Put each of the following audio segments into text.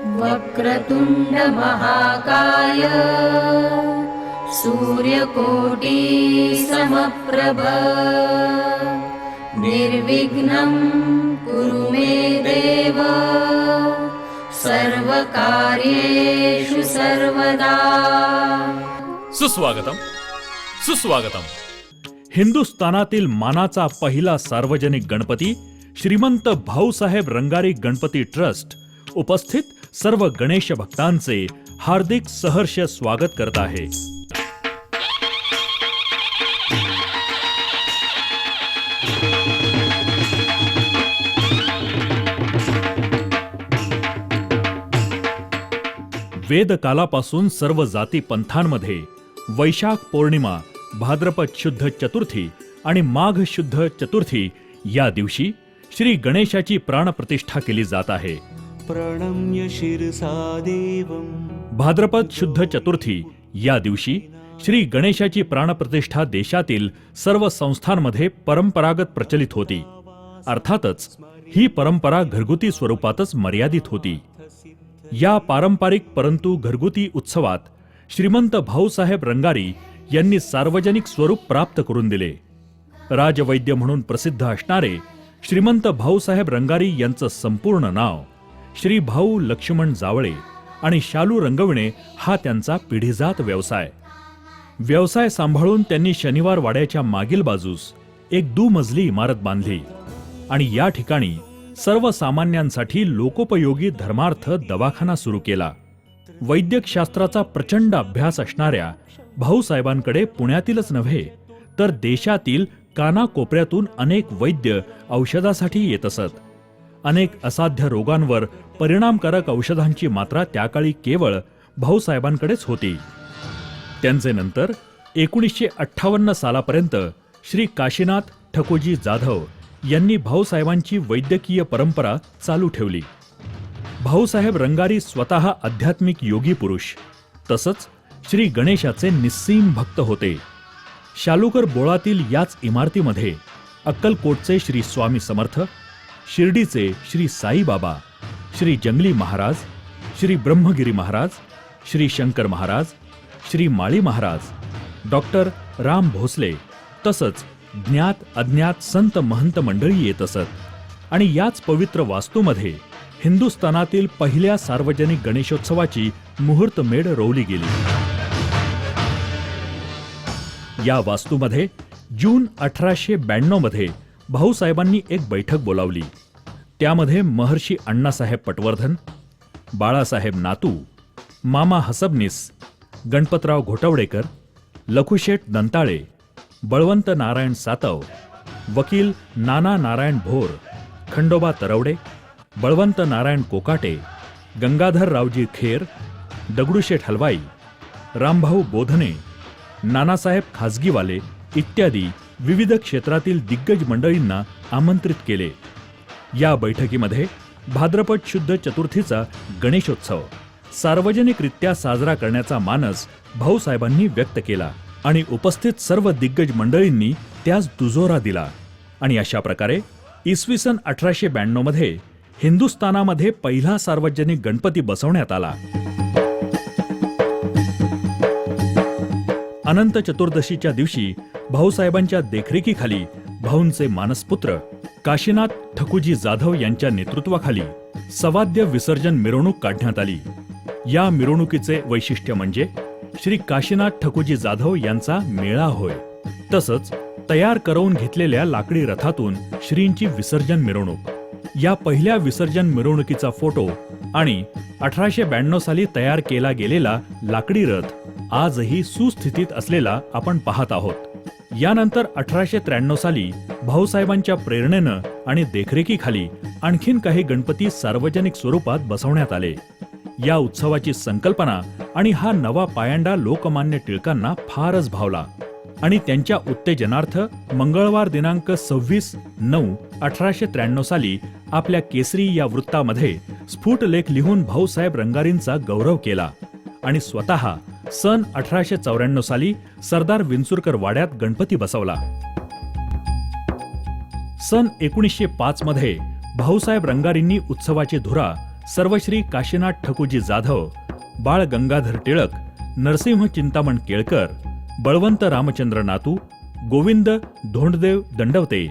वक्रतुंड महाकाय सूर्यकोटि समप्रभ निर्विघ्नं कुरु मे देव सर्वकार्येषु सर्वदा। सुस्वागतम सुस्वागतम। हिंदुस्थानातील मानाचा पहिला सार्वजनिक गणपती श्रीमंत भाऊसाहेब रंगारी गणपती ट्रस्ट उपस्थित सर्व गणेश भक्तांचे हार्दिक सहर्ष स्वागत करत आहे। वेदकालापासून सर्व जाती पंथांमध्ये वैशाख पौर्णिमा, भाद्रपद शुद्ध चतुर्थी आणि माघ शुद्ध चतुर्थी या दिवशी श्री गणेशाची प्राणप्रतिष्ठा केली जात आहे। प्रणम्य शिरसा देवं। भाद्रपद शुद्ध चतुर्थी या दिवशी श्री गणेशाची प्राणप्रतिष्ठा देशातील सर्व संस्थांमध्ये परंपरागत प्रचलित होती। अर्थातच ही परंपरा घरगुती स्वरूपातच मर्यादित होती। या पारंपरिक परंतु घरगुती उत्सवात श्रीमंत भाऊसाहेब रंगारी यांनी सार्वजनिक स्वरूप प्राप्त करून दिले। राजवैद्य म्हणून प्रसिद्ध असणारे श्रीमंत भाऊसाहेब रंगारी यांचं संपूर्ण नाव श्री भाऊ लक्ष्मण जावळे आणि शालू रंगविणे हा त्यांचा पिढीजात व्यवसाय सांभाळून त्यांनी शनिवार वाड्याच्या मागील बाजूस एक दुमजली इमारत बांधली आणि या ठिकाणी सर्वसामान्यांसाठी लोकोपयोगी धर्मार्थ दवाखाना सुरू केला। वैद्यक शास्त्राचा प्रचंड अभ्यास असणाऱ्या भाऊसाहेबांकडे पुण्यातीलच नव्हे तर देशातील कानाकोपऱ्यातून अनेक वैद्य औषधासाठी येत असत। अनेक असाध्य रोगांवर परिणामकारक औषधांची मात्रा त्याकाळी केवळ भाऊसाहेबांकडेच होती। त्यांचे नंतर 1958 सालापर्यंत श्री काशीनाथ ठकोजी जाधव यांनी भाऊसाहेबांची वैद्यकीय परंपरा चालू ठेवली। भाऊसाहेब रंगारी स्वतः आध्यात्मिक योगी पुरुष तसंच श्री गणेशाचे निस्सीम भक्त होते। शालूकर बोळातील याच इमारतीमध्ये अक्कलकोटचे श्री स्वामी समर्थ, शिर्डीचे श्री साईबाबा, श्री जंगली महाराज, श्री ब्रह्मगिरी महाराज, श्री शंकर महाराज, श्री माळी महाराज, डॉक्टर राम भोसले तसंच ज्ञात अज्ञात संत महंत मंडळी येत असत आणि याच पवित्र वास्तूमध्ये हिंदुस्थानातील पहिल्या सार्वजनिक गणेशोत्सवाची मुहूर्तमेढ रोवली गेली। या वास्तूमध्ये जून 1892 मध्ये भाऊसाहेबांनी एक बैठक बोलावली। त्यामध्ये महर्षी अण्णासाहेब पटवर्धन, बाळासाहेब नातू, मामा हसबनीस, गणपतराव घोटवडेकर, लखुशेठ दंताळे, बळवंत नारायण सातव, वकील नाना नारायण भोर, खंडोबा तरवडे, बळवंत नारायण कोकाटे, गंगाधर रावजी खेर, दगडूशेठ हलवाई, रामभाऊ बोधने, नानासाहेब खाजगीवाले इत्यादी विविध क्षेत्रातील दिग्गज मंडळींना आमंत्रित केले। या बैठकीमध्ये भाद्रपद शुद्ध चतुर्थीचा गणेशोत्सव सार्वजनिकरित्या साजरा करण्याचा मानस भाऊसाहेबांनी व्यक्त केला आणि उपस्थित सर्व दिग्गज मंडळींनी त्यास दुजोरा दिला आणि अशा प्रकारे इसवी सन 1892 मध्ये हिंदुस्थानामध्ये पहिला सार्वजनिक गणपती बसवण्यात आला। अनंत चतुर्दशीच्या दिवशी भाऊसाहेबांच्या देखरेखीखाली भाऊंचे मानसपुत्र काशीनाथ ठकुजी जाधव यांच्या नेतृत्वाखाली सवाद्य विसर्जन मिरवणूक काढण्यात आली। या मिरवणुकीचे वैशिष्ट्य म्हणजे श्री काशीनाथ ठकुजी जाधव यांचा मेळा होय। तसंच तयार करवून घेतलेल्या लाकडी रथातून श्रींची विसर्जन मिरवणूक। या पहिल्या विसर्जन मिरवणुकीचा फोटो आणि 1892 साली तयार केला गेलेला लाकडी रथ आजही सुस्थितीत असलेला आपण पाहत आहोत। यानंतर 1893 साली भाऊसाहेबांच्या प्रेरणेनं आणि देखरेखीखाली आणखीन काही गणपती सार्वजनिक स्वरूपात बसवण्यात आले। या उत्सवाची संकल्पना आणि हा नवा पायंडा लोकमान्य टिळकांना फारच भावला आणि त्यांच्या उत्तेजनार्थ मंगळवार दिनांक 26/9/1893 साली आपल्या केसरी या वृत्तामध्ये स्फुटलेख लिहून भाऊसाहेब रंगारींचा गौरव केला आणि स्वतः सन 1894 साली सरदार विंचुरकर वाड्यात गणपती बसवला। सन 1905 मध्ये भाऊसाहेब रंगारींनी उत्सवाची धुरा सर्वश्री काशीनाथ ठकुजी जाधव, बाळ गंगाधर टिळक, नरसिंह चिंतामण केळकर, बळवंत रामचंद्र नातू, गोविंद धोंडदेव दंडवते,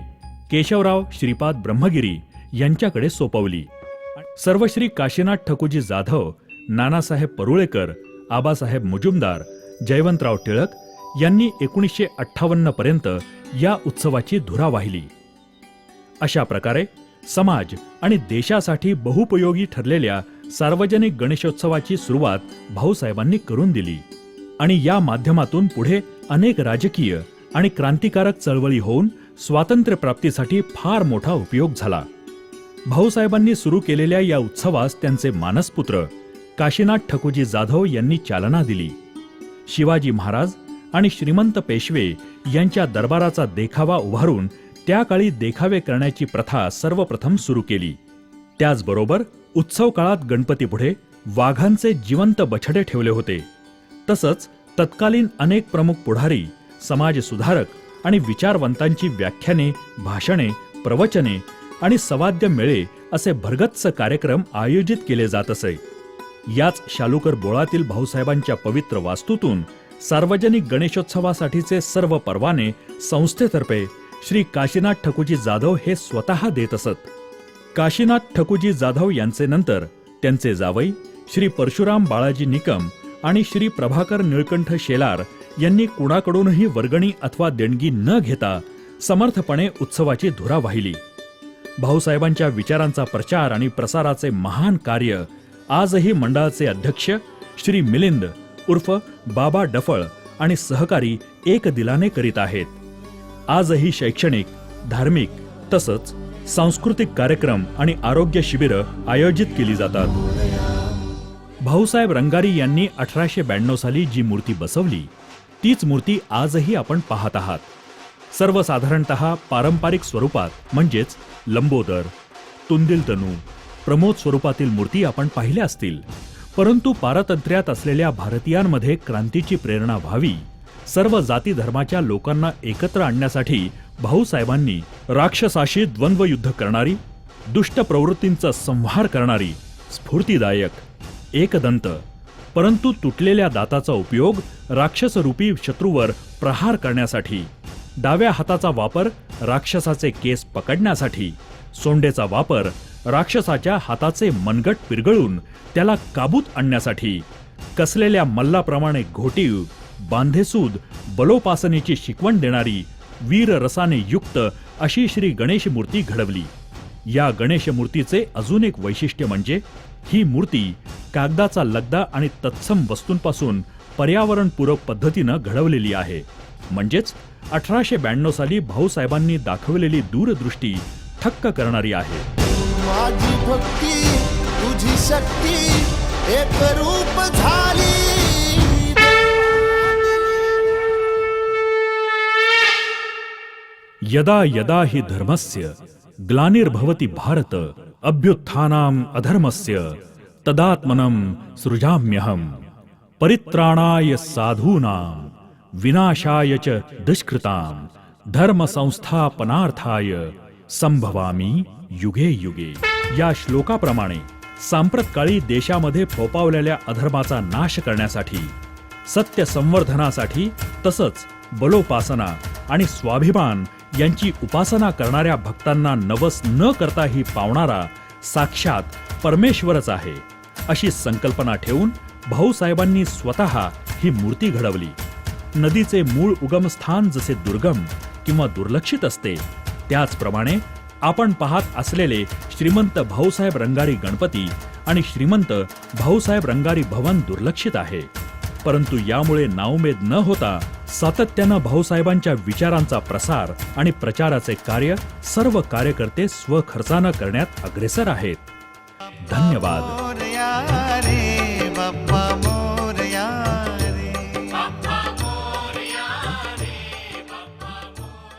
केशवराव श्रीपाद ब्रह्मगिरी यांच्याकडे सोपवली. सर्वश्री काशीनाथ ठकुजी जाधव, नानासाहेब परुळेकर, आबासाहेब मुजुमदार, जयवंतराव टिळक यांनी 1958 पर्यंत या उत्सवाची धुरा वाहिली. अशा प्रकारे समाज आणि देशासाठी बहुपयोगी ठरलेल्या सार्वजनिक गणेशोत्सवाची सुरुवात भाऊसाहेबांनी करून दिली आणि या माध्यमातून पुढे अनेक राजकीय आणि क्रांतिकारक चळवळी होऊन स्वातंत्र्यप्राप्तीसाठी फार मोठा उपयोग झाला. भाऊसाहेबांनी सुरू केलेल्या या उत्सवास त्यांचे मानसपुत्र काशीनाथ ठकुजी जाधव यांनी चालना दिली. शिवाजी महाराज आणि श्रीमंत पेशवे यांच्या दरबाराचा देखावा उभारून त्या काळी देखावे करण्याची प्रथा सर्वप्रथम सुरू केली. त्याचबरोबर उत्सव काळात गणपतीपुढे वाघांचे जिवंत बछडे ठेवले होते. तसंच तत्कालीन अनेक प्रमुख पुढारी, समाजसुधारक आणि विचारवंतांची व्याख्याने, भाषणे, प्रवचने आणि सवाद्य मेळे असे भरगच्च कार्यक्रम आयोजित केले जात असे. याच शालूकर बोळातील भाऊसाहेबांच्या पवित्र वास्तूतून सार्वजनिक गणेशोत्सवासाठीचे सर्व परवाने संस्थेतर्फे श्री काशीनाथ ठकुजी जाधव हे स्वतः देत असत. काशीनाथ ठकुजी जाधव यांचे नंतर त्यांचे जावई श्री परशुराम बाळाजी निकम आणि श्री प्रभाकर निळकंठ शेलार यांनी कुणाकडूनही वर्गणी अथवा देणगी न घेता समर्थपणे उत्सवाची धुरा वाहिली. भाऊसाहेबांच्या विचारांचा प्रचार आणि प्रसाराचे महान कार्य आजही मंडळाचे अध्यक्ष श्री मिलिंद उर्फ बाबा डफळ आणि सहकारी एक दिलाने करीत आहेत. आजही शैक्षणिक, धार्मिक तसंच सांस्कृतिक कार्यक्रम आणि आरोग्य शिबिरं आयोजित केली जातात. भाऊसाहेब रंगारी यांनी 1892 साली जी मूर्ती बसवली तीच मूर्ती आजही आपण पाहत आहात. सर्वसाधारणतः पारंपरिक स्वरूपात म्हणजेच लंबोदर, तुंदिल तनू, प्रमोद स्वरूपातील मूर्ती आपण पाहिल्या असतील. परंतु पारतंत्र्यात असलेल्या भारतीयांमध्ये क्रांतीची प्रेरणा व्हावी, सर्व जाती धर्माच्या लोकांना एकत्र आणण्यासाठी भाऊसाहेबांनी राक्षसाशी द्वंद्वयुद्ध करणारी, दुष्ट प्रवृत्तींचा संहार करणारी, स्फूर्तिदायक, एकदंत परंतु तुटलेल्या दाताचा उपयोग राक्षसरूपी शत्रूवर प्रहार करण्यासाठी, डाव्या हाताचा वापर राक्षसाचे केस पकडण्यासाठी, सोंडेचा वापर राक्षसाच्या हाताचे मनगट पिरगळून त्याला काबूत आणण्यासाठी, कसलेल्या मल्लाप्रमाणे घोटीव, बांधेसूद, बलोपासनेची शिकवण देणारी, वीर रसाने युक्त अशी श्री गणेश मूर्ती घडवली. या गणेश मूर्तीचे अजून एक वैशिष्ट्य म्हणजे ही मूर्ती कागदाचा लगदा आणि तत्सम वस्तूंपासून पर्यावरणपूरक पद्धतीनं घडवलेली आहे. म्हणजेच 1892 साली भाऊसाहेबांनी दाखवलेली दूरदृष्टी थक्क करणारी आहे. माझी भक्ती तुझी शक्ती एक रूप झाली. यदा यदा हि धर्मस्य ग्लानिर्भवति भारत अभ्युत्थानाम् अधर्मस्य तदात्मनं सृजाम्यहम् परित्राणाय साधूनां विनाशाय च दुष्कृतां धर्म संस्थापनार्थाय संभवामी युगे युगे. या श्लोकाप्रमाणे सांप्रतकाळी देशामध्ये फोपावलेल्या अधर्माचा नाश करण्यासाठी, सत्य संवर्धनासाठी तसंच बलोपासना आणि स्वाभिमान यांची उपासना करणाऱ्या भक्तांना नवस न करताही पावणारा साक्षात परमेश्वरच आहे अशी संकल्पना ठेवून भाऊसाहेबांनी स्वतः ही मूर्ती घडवली. नदीचे मूळ उगमस्थान जसे दुर्गम किंवा दुर्लक्षित असते त्याचप्रमाणे आपण पाहत असलेले श्रीमंत भाऊसाहेब रंगारी गणपती आणि श्रीमंत भाऊसाहेब रंगारी भवन दुर्लक्षित आहे. परंतु यामुळे नाउमेद न होता सातत्यानं भाऊसाहेबांच्या विचारांचा प्रसार आणि प्रचाराचे कार्य सर्व कार्यकर्ते स्वखर्चानं करण्यात अग्रेसर आहेत. धन्यवाद.